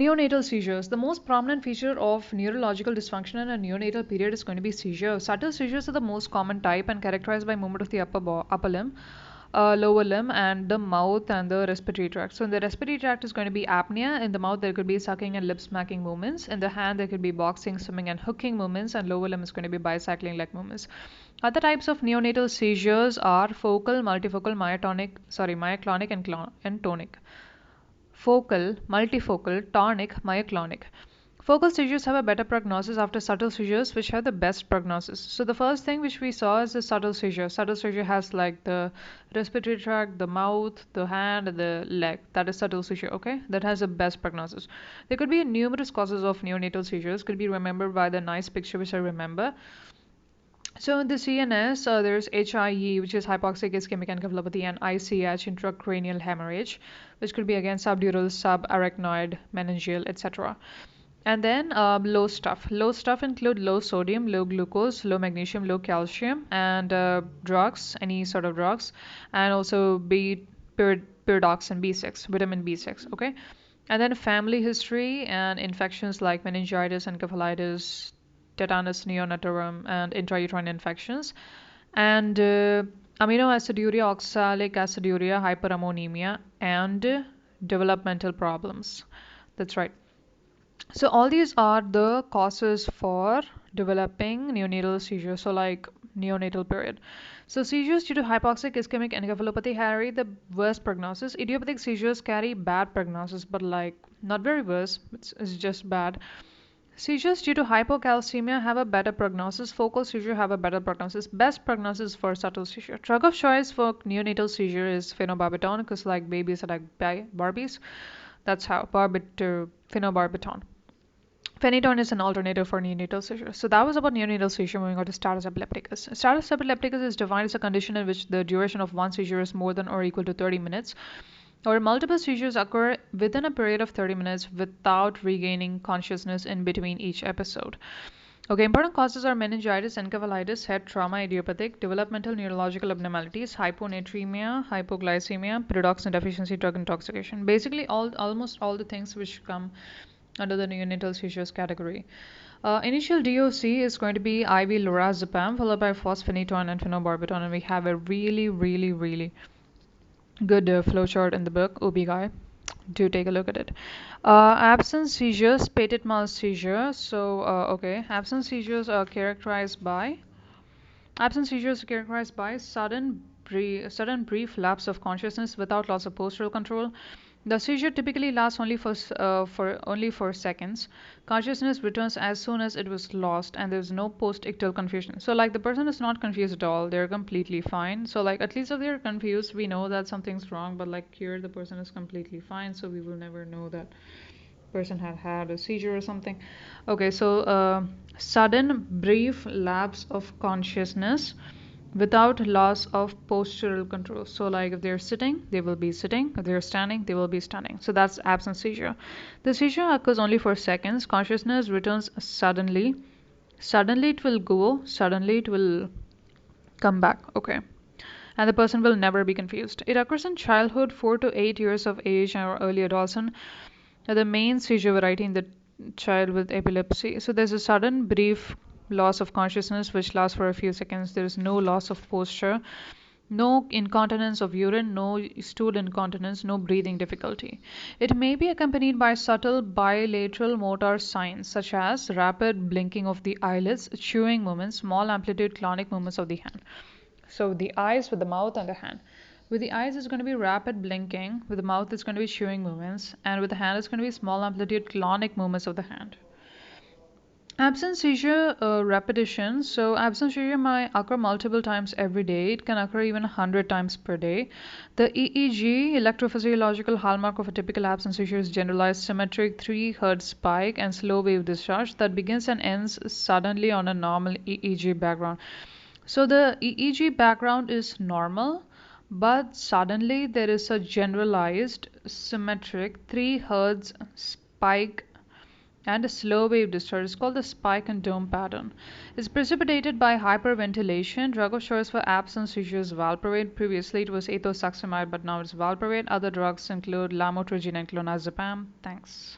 Neonatal seizures. The most prominent feature of neurological dysfunction in a neonatal period is going to be seizure. Subtle seizures are the most common type and characterized by movement of the upper limb, lower limb, and the mouth and the respiratory tract. So in the respiratory tract is going to be apnea. In the mouth there could be sucking and lip smacking movements. In the hand there could be boxing, swimming, and hooking movements. And lower limb is going to be bicycling leg movements. Other types of neonatal seizures are focal, multifocal, myoclonic, and tonic. Focal, multifocal, tonic, myoclonic. Focal seizures have a better prognosis after subtle seizures, which have the best prognosis. So the first thing which we saw is the subtle seizure. Subtle seizure has like the respiratory tract, the mouth, the hand, and the leg. That is subtle seizure, okay? That has the best prognosis. There could be numerous causes of neonatal seizures. Could be remembered by the nice picture which I remember. So in the CNS, there's HIE, which is hypoxic ischemic encephalopathy, and ICH, intracranial hemorrhage, which could be again subdural, subarachnoid, meningeal, etc. And then low stuff. Low stuff include low sodium, low glucose, low magnesium, low calcium, and drugs, any sort of drugs, and also pyridoxine B6, vitamin B6. Okay, and then family history and infections like meningitis, encephalitis, tetanus neonatal, and intrauterine infections, and amino aciduria, oxalic aciduria, hyperammonemia, and developmental problems. That's right. So all these are the causes for developing neonatal seizures. So like neonatal period. So seizures due to hypoxic ischemic encephalopathy carry the worst prognosis. Idiopathic seizures carry bad prognosis, but like not very worse. It's just bad. Seizures due to hypocalcemia have a better prognosis. Focal seizure have a better prognosis. Best prognosis for subtle seizure. Drug of choice for neonatal seizure is phenobarbital because like babies are like Barbies. That's how phenobarbital. Phenytoin is an alternative for neonatal seizure. So that was about neonatal seizure. Moving on to status epilepticus. Status epilepticus is defined as a condition in which the duration of one seizure is more than or equal to 30 minutes, or multiple seizures occur within a period of 30 minutes without regaining consciousness in between each episode. Okay, important causes are meningitis, encephalitis, head trauma, idiopathic, developmental neurological abnormalities, hyponatremia, hypoglycemia, pyridoxine deficiency, drug intoxication. Basically, almost all the things which come under the neonatal seizures category. Initial DOC is going to be IV lorazepam followed by fosphenytoin and phenobarbital, and we have a really good flowchart in the book, OB Guy. Do take a look at it. Absence seizures, petit mal seizure. So, okay, absence seizures are characterized by sudden brief lapse of consciousness without loss of postural control. The seizure typically lasts only for seconds. Consciousness returns as soon as it was lost, and there's no post-ictal confusion. So, like the person is not confused at all; they're completely fine. So, like at least if they're confused, we know that something's wrong. But like here, the person is completely fine, so we will never know that person had a seizure or something. Okay, so sudden brief lapse of consciousness without loss of postural control. So like if they're sitting, they will be sitting. If they're standing, they will be standing. So that's absence seizure. The seizure occurs only for seconds. Consciousness returns suddenly. Suddenly it will go. Suddenly it will come back. Okay. And the person will never be confused. It occurs in childhood, 4 to 8 years of age, or early adolescence. The main seizure variety in the child with epilepsy. So there's a sudden brief loss of consciousness which lasts for a few seconds. There is no loss of posture, no incontinence of urine, no stool incontinence, no breathing difficulty. It may be accompanied by subtle bilateral motor signs such as rapid blinking of the eyelids, chewing movements, small amplitude clonic movements of the hand. So the eyes with the mouth and the hand. With the eyes, it's going to be rapid blinking. With the mouth, it's going to be chewing movements. And with the hand, it's going to be small amplitude clonic movements of the hand. Absence seizure repetition. So absence seizure might occur multiple times every day. It can occur even 100 times per day. The EEG, electrophysiological hallmark of a typical absence seizure, is generalized symmetric 3 Hz spike and slow wave discharge that begins and ends suddenly on a normal EEG background. So the EEG background is normal, but suddenly there is a generalized symmetric 3 Hz spike and a slow wave discharge. It's called the spike and dome pattern. It's precipitated by hyperventilation. Drug of choice for absence seizures valproate. Previously it was ethosuximide, but now it's valproate. Other drugs include lamotrigine and clonazepam. Thanks.